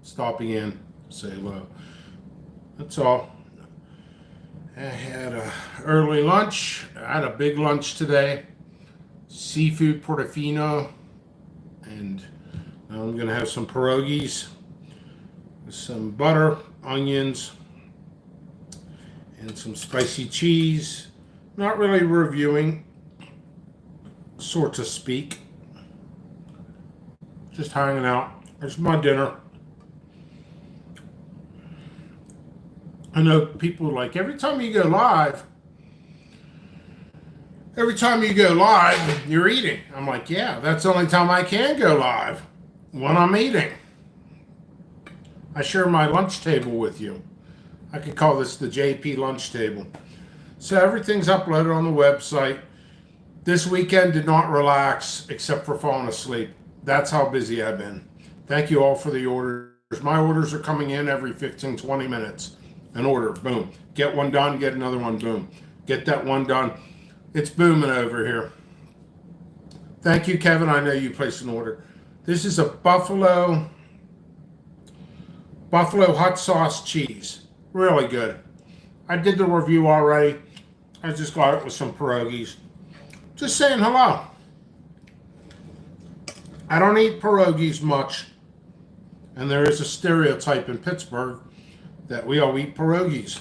stopping in, say hello. That's all. I had a early lunch. I had a big lunch today. Seafood portofino, and now I'm gonna have some pierogies, some butter, onions, and some spicy cheese. Not really reviewing, so to speak. Just hanging out. It's my dinner. I know people like every time you go live, you're eating. I'm like, yeah, that's the only time I can go live, when I'm eating. I share my lunch table with you. I could call this the JP lunch table. So everything's uploaded on the website. This weekend did not relax except for falling asleep. That's how busy I've been. Thank you all for the orders. My orders are coming in every 15, 20 minutes. An order, boom. Get one done, get another one, boom. Get that one done. It's booming over here. Thank you, Kevin. I know you placed an order. This is a buffalo hot sauce cheese. Really good. I did the review already. I just got it with some pierogies. Just saying hello. I don't eat pierogies much. And there is a stereotype in Pittsburgh that we all eat pierogies.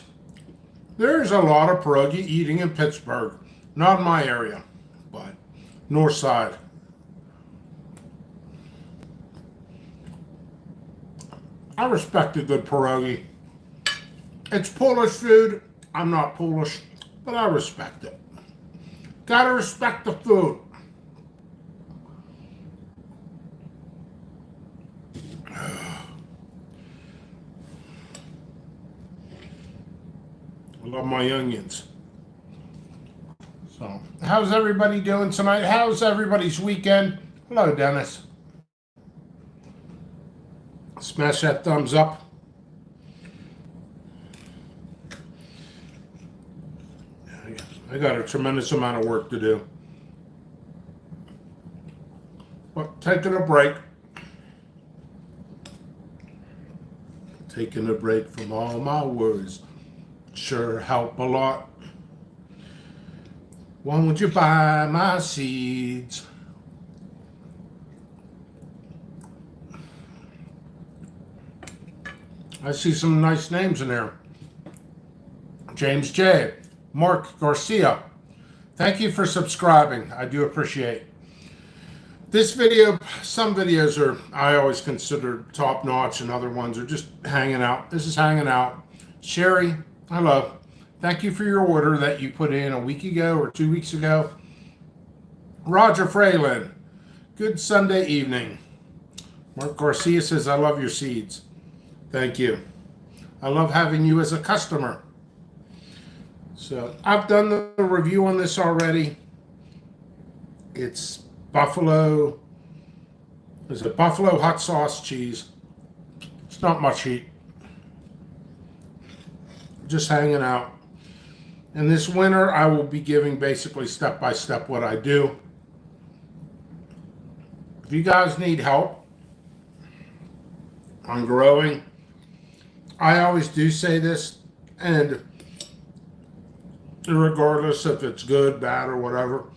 There's a lot of pierogi eating in Pittsburgh. Not in my area, but north side. I respect a good pierogi. It's Polish food. I'm not Polish, but I respect it. Gotta respect the food. I love my onions. So, how's everybody doing tonight? How's everybody's weekend? Hello, Dennis. Smash that thumbs up. I got a tremendous amount of work to do. But taking a break. Taking a break from all my worries. Sure help a lot. Won't you buy my seeds? I see some nice names in there. James J. Mark Garcia. Thank you for subscribing. I do appreciate. This video, some videos are, I always consider top notch, and other ones are just hanging out. This is hanging out. Sherry, hello. Thank you for your order that you put in a week ago or 2 weeks ago. Roger Freeland, good Sunday evening. Mark Garcia says, I love your seeds. Thank you. I love having you as a customer. So I've done the review on this already. It's buffalo hot sauce cheese. It's not much heat. Just hanging out. And this winter, I will be giving basically step by step what I do. If you guys need help on growing, I always do say this, and regardless if it's good, bad, or whatever,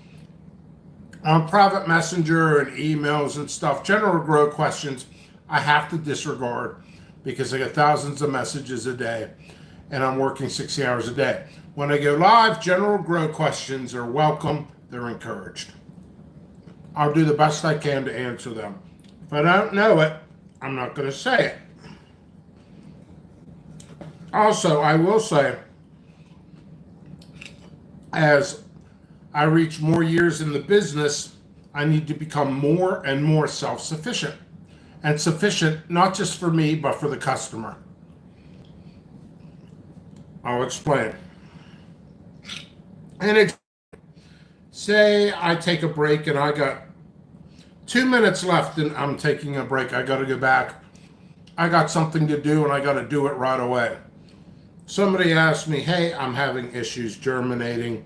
on private messenger and emails and stuff, general grow questions, I have to disregard because I get thousands of messages a day and I'm working 60 hours a day. When I go live, general grow questions are welcome, they're encouraged. I'll do the best I can to answer them. If I don't know it, I'm not going to say it. Also, I will say, as I reach more years in the business, I need to become more and more self-sufficient. And sufficient not just for me, but for the customer. I'll explain. And say I take a break and I got 2 minutes left and I'm taking a break. I got to go back. I got something to do and I got to do it right away. Somebody asked me, hey, I'm having issues germinating.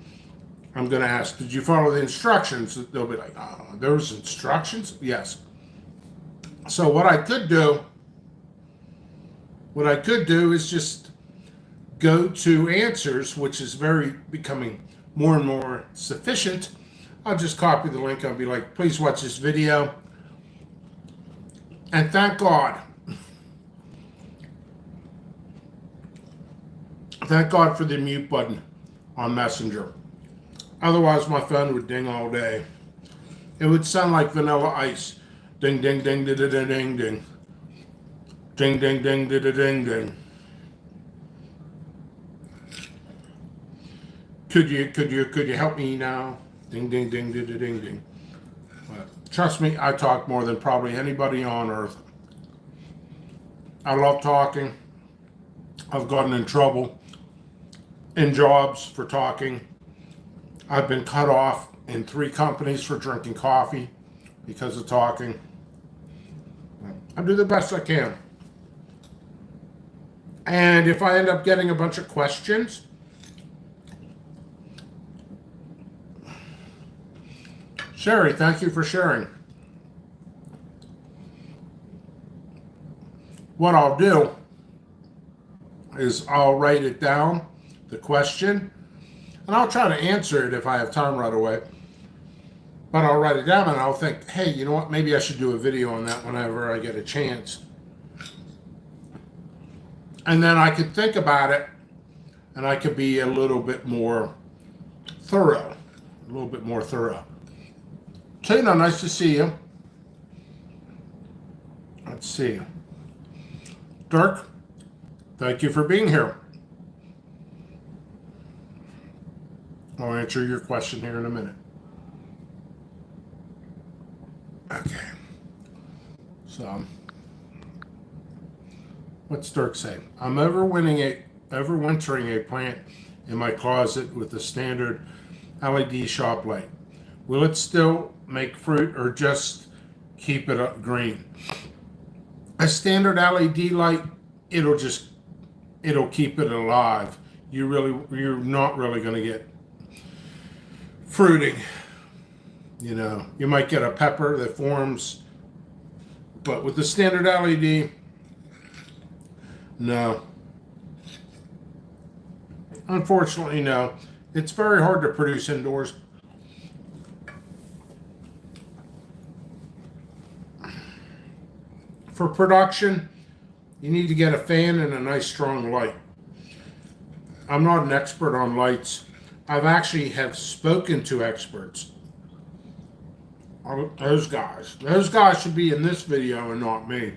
I'm going to ask, did you follow the instructions? They'll be like, oh, there was instructions? Yes. So what I could do What I could do is just go to answers, which is becoming more and more sufficient. I'll just copy the link. I'll be like, please watch this video. And thank God. Thank God for the mute button on Messenger. Otherwise, my phone would ding all day. It would sound like Vanilla Ice. Ding, ding, ding, ding, ding, ding, ding. Ding, ding, ding, ding, ding, ding. Could you help me now? Ding, ding, ding, ding, ding, ding. Trust me, I talk more than probably anybody on earth. I love talking. I've gotten in trouble in jobs for talking. I've been cut off in 3 companies for drinking coffee because of talking. I do the best I can. And if I end up getting a bunch of questions, Sherry, thank you for sharing. What I'll do is I'll write it down, the question, and I'll try to answer it if I have time right away. But I'll write it down and I'll think, hey, you know what? Maybe I should do a video on that whenever I get a chance. And then I could think about it and I could be a little bit more thorough. Tina, nice to see you. Let's see. Dirk, thank you for being here. I'll answer your question here in a minute. Okay. So, what's Dirk saying? I'm overwintering a plant in my closet with a standard LED shop light. Will it still make fruit or just keep it up green? A standard LED light, it'll keep it alive. You're not really going to get fruiting. You know, you might get a pepper that forms, but with the standard LED, no. Unfortunately, no. It's very hard to produce indoors. For production, you need to get a fan and a nice strong light. I'm not an expert on lights. I've actually have spoken to experts. Those guys should be in this video and not me.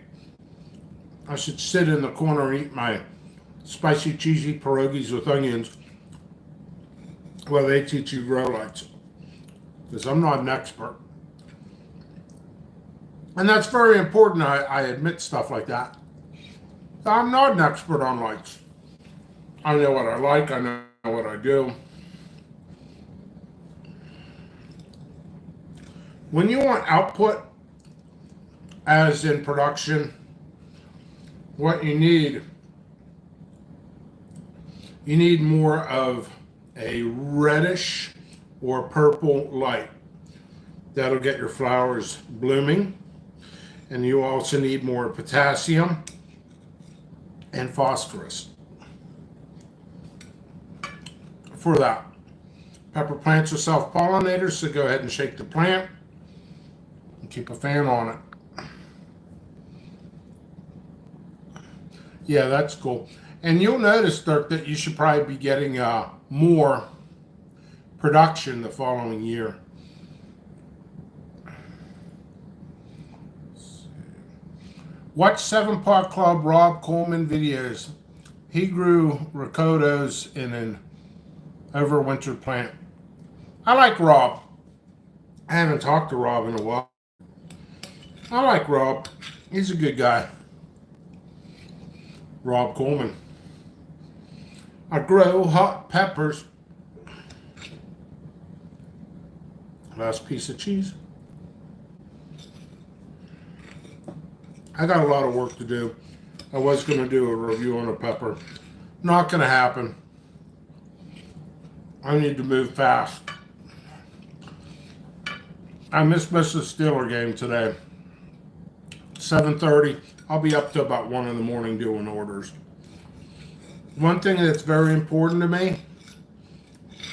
I should sit in the corner and eat my spicy cheesy pierogies with onions while they teach you grow lights. Because I'm not an expert. And that's very important. I admit stuff like that. I'm not an expert on lights. I know what I like. I know what I do. When you want output, as in production, what you need more of a reddish or purple light. That'll get your flowers blooming. And you also need more potassium and phosphorus for that. Pepper plants are self-pollinators, so go ahead and shake the plant and keep a fan on it. Yeah, that's cool. And you'll notice, Dirk, that you should probably be getting more production the following year. Watch 7 Pot Club Rob Coleman videos. He grew ricotos in an overwintered plant. I like Rob. I haven't talked to Rob in a while. I like Rob. He's a good guy. Rob Coleman. I grow hot peppers. Last piece of cheese. I got a lot of work to do. I was going to do a review on a pepper. Not going to happen. I need to move fast. I missed the Steeler game today. 7:30. I'll be up to about 1 in the morning doing orders. One thing that's very important to me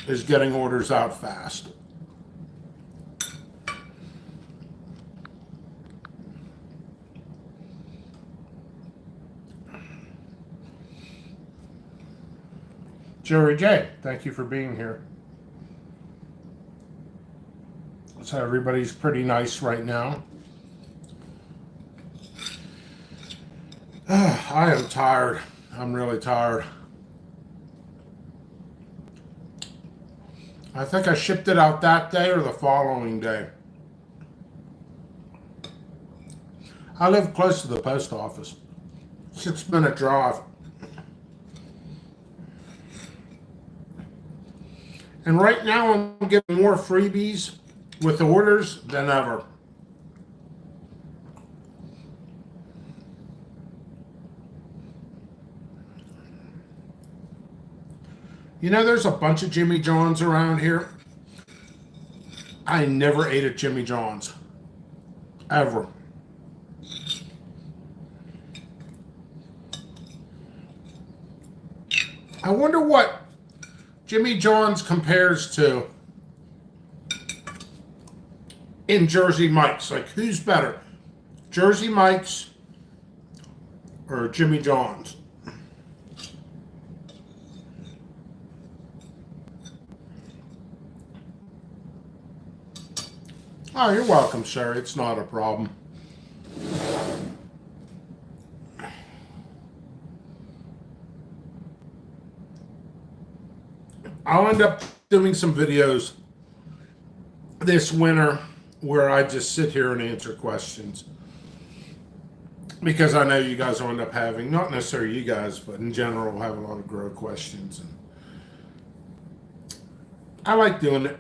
is getting orders out fast. Jerry J, thank you for being here. So everybody's pretty nice right now. I am tired. I'm really tired. I think I shipped it out that day or the following day. I live close to the post office. 6-minute drive. And right now I'm getting more freebies with orders than ever. You know, there's a bunch of Jimmy John's around here. I never ate at Jimmy John's. Ever. I wonder what Jimmy John's compares to in Jersey Mike's. Like, who's better? Jersey Mike's or Jimmy John's? Oh, you're welcome, sir. It's not a problem. I'll end up doing some videos this winter where I just sit here and answer questions. Because I know you guys will end up having, not necessarily you guys, but in general, have a lot of grow questions. And I like doing it.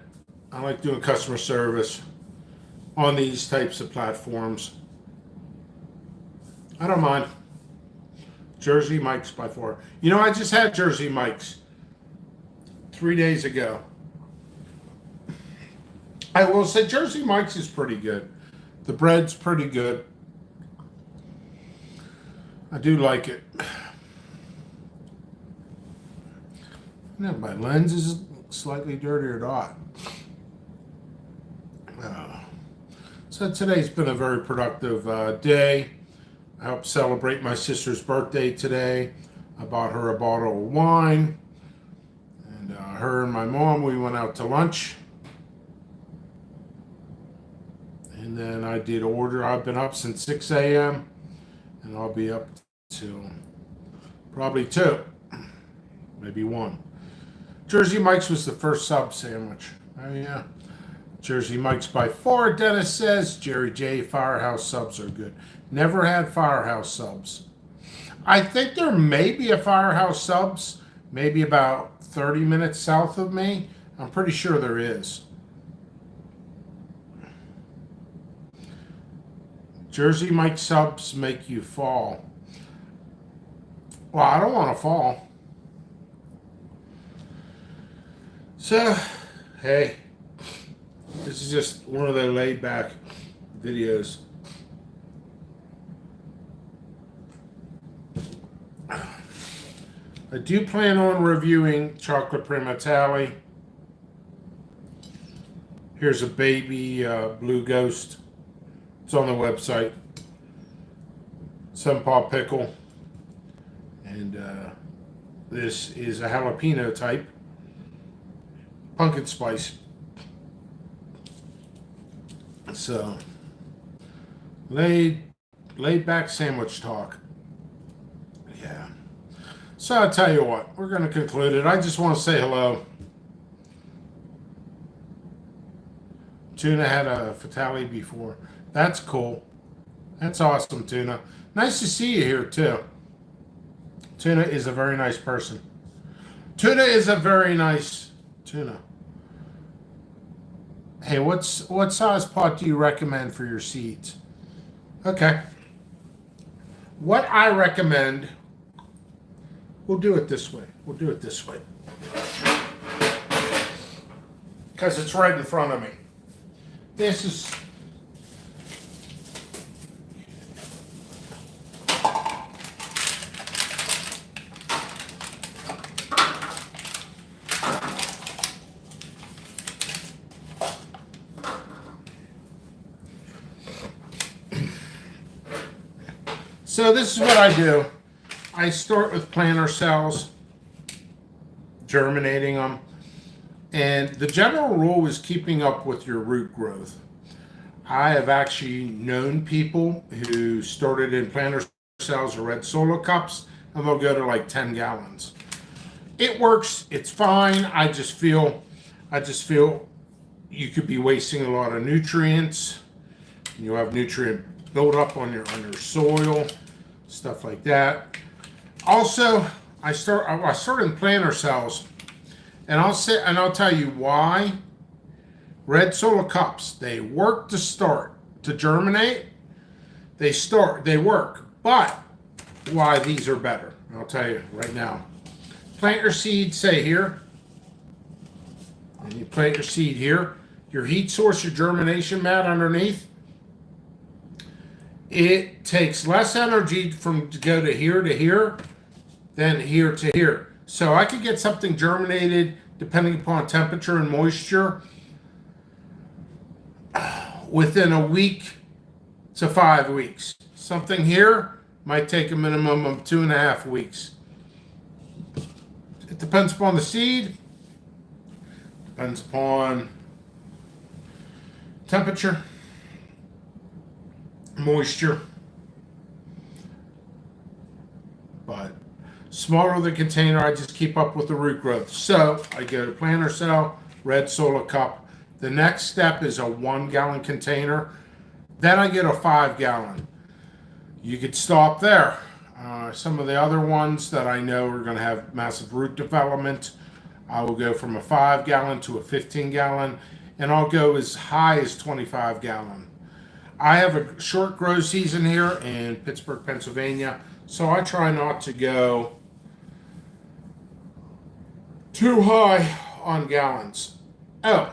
I like doing customer service on these types of platforms. I don't mind. Jersey Mike's by far. You know, I just had Jersey Mike's 3 days ago. I will say Jersey Mike's is pretty good. The bread's pretty good. I do like it. No, my lens is slightly dirty or not. So today's been a very productive day. I helped celebrate my sister's birthday today. I bought her a bottle of wine. And her and my mom, we went out to lunch. And then I did order. I've been up since 6 a.m. And I'll be up till probably 2, maybe 1. Jersey Mike's was the first sub sandwich. Oh yeah. Jersey Mike's by far, Dennis says. Jerry J, Firehouse subs are good. Never had Firehouse subs. I think there may be a Firehouse subs, maybe about 30 minutes south of me. I'm pretty sure there is. Jersey Mike subs make you fall. Well, I don't want to fall. So, hey, this is just one of the laid back videos. I do plan on reviewing Chocolate Prima Tally. Here's a baby Blue Ghost. It's on the website. Sun Paw Pickle. And this is a jalapeno type. Pumpkin spice. So, laid back sandwich talk. Yeah. So I'll tell you what, we're going to conclude it. I just want to say hello. Tuna had a fatality before. That's cool. That's awesome, Tuna. Nice to see you here, too. Tuna is a very nice person. Tuna is a very nice tuna. Hey, what size pot do you recommend for your seeds? Okay. What I recommend, we'll do it this way. We'll do it this way. Because it's right in front of me. This is So this is what I do. I start with planter cells, germinating them. And the general rule is keeping up with your root growth. I have actually known people who started in planter cells or red solo cups, and they'll go to like 10 gallons. It works. It's fine. I just feel you could be wasting a lot of nutrients. You have nutrient buildup on your soil, stuff like that. Also, I started in planter cells, and I'll tell you why. Red solo cups, they work to start, to germinate. They work, but why these are better, I'll tell you right now. Plant your seed, say here, and you plant your seed here. Your heat source, your germination mat underneath, it takes less energy to go to here than here to here. So I could get something germinated depending upon temperature and moisture within a week to 5 weeks. Something here might take a minimum of 2.5 weeks. It depends upon the seed, depends upon temperature, moisture. But smaller the container, I just keep up with the root growth. So I get a planter cell, red solo cup. The next step is a 1 gallon container. Then I get a 5 gallon. You could stop there. Some of the other ones that I know are going to have massive root development, I will go from a 5 gallon to a 15 gallon, and I'll go as high as 25 gallon. I have a short grow season here in Pittsburgh, Pennsylvania, so I try not to go too high on gallons. Oh,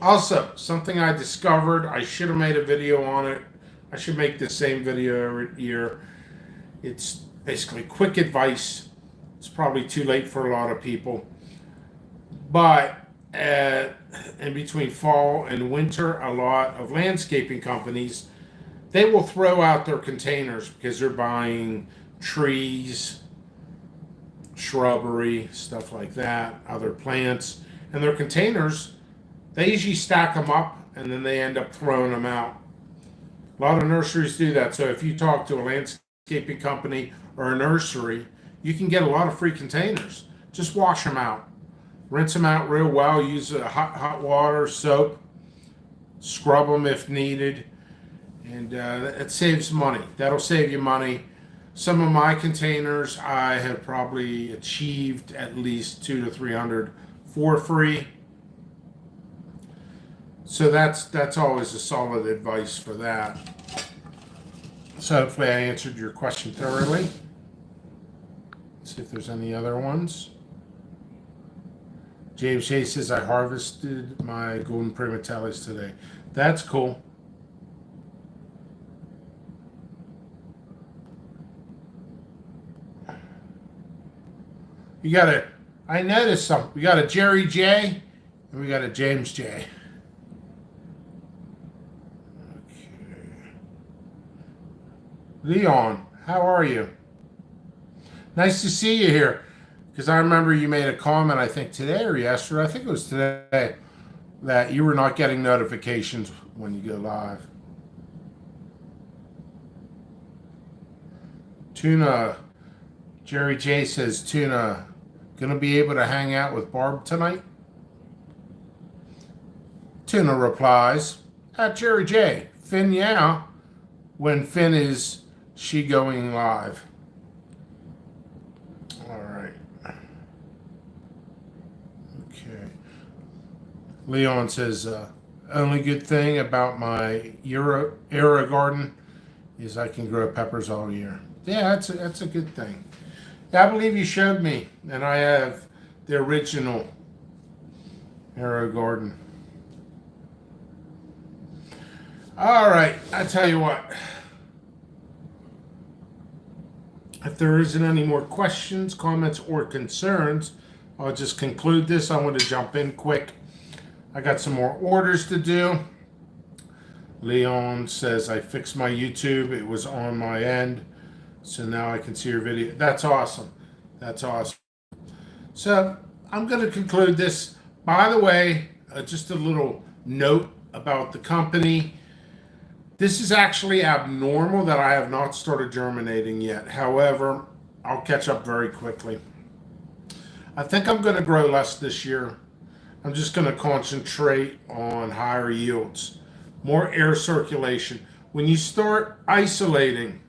also, something I discovered, I should have made a video on it. I should make the same video every year. It's basically quick advice. It's probably too late for a lot of people. But in between fall and winter, a lot of landscaping companies, they will throw out their containers because they're buying trees, shrubbery, stuff like that, other plants. And their containers, they usually stack them up and then they end up throwing them out. A lot of nurseries do that. So if you talk to a landscaping company or a nursery, you can get a lot of free containers. Just wash them out. Rinse them out real well. Use hot water, soap. Scrub them if needed. And it saves money. That'll save you money. Some of my containers, I have probably achieved at least 200 to 300 for free. So that's always a solid advice for that. So hopefully I answered your question thoroughly. Let's see if there's any other ones. James J says, I harvested my golden primatellis today. That's cool. I noticed something. We got a Jerry J and we got a James J. Leon, how are you? Nice to see you here. Because I remember you made a comment, I think today or yesterday, I think it was today, that you were not getting notifications when you go live. Tuna, Jerry J says, Tuna, gonna be able to hang out with Barb tonight? Tuna replies, at Jerry J, Finn, yeah. When Finn is she going live? All right. Okay. Leon says, only good thing about my era garden is I can grow peppers all year. Yeah, that's a good thing. Yeah, I believe you showed me, and I have the original Arrow Garden. All right, I tell you what. If there isn't any more questions, comments, or concerns, I'll just conclude this. I want to jump in quick. I got some more orders to do. Leon says, I fixed my YouTube. It was on my end. So now I can see your video. That's awesome. That's awesome. So I'm going to conclude this. By the way, just a little note about the company. This is actually abnormal that I have not started germinating yet. However, I'll catch up very quickly. I think I'm going to grow less this year. I'm just going to concentrate on higher yields, more air circulation. When you start isolating,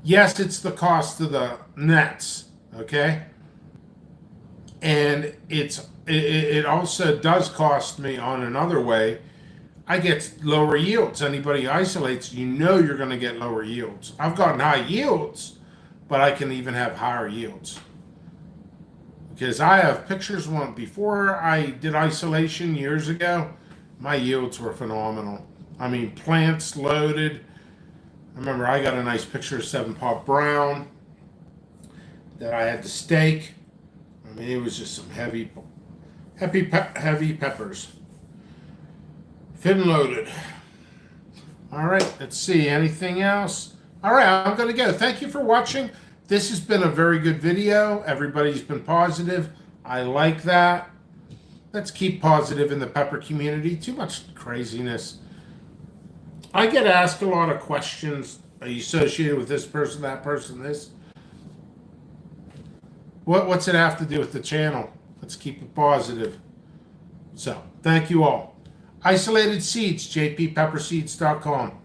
yes, it's the cost of the nets, okay? And it also does cost me on another way. I get lower yields. Anybody isolates, you know you're going to get lower yields. I've gotten high yields, but I can even have higher yields. Because I have pictures one before I did isolation years ago, my yields were phenomenal. I mean, plants loaded. I remember I got a nice picture of 7-Pot Brown that I had to stake. I mean, it was just some heavy peppers. Fin loaded. All right, let's see. Anything else? All right, I'm going to go. Thank you for watching. This has been a very good video. Everybody's been positive. I like that. Let's keep positive in the pepper community. Too much craziness. I get asked a lot of questions. Are you associated with this person, that person, this? What's it have to do with the channel? Let's keep it positive. So, thank you all. Isolated Seeds, jppepperseeds.com.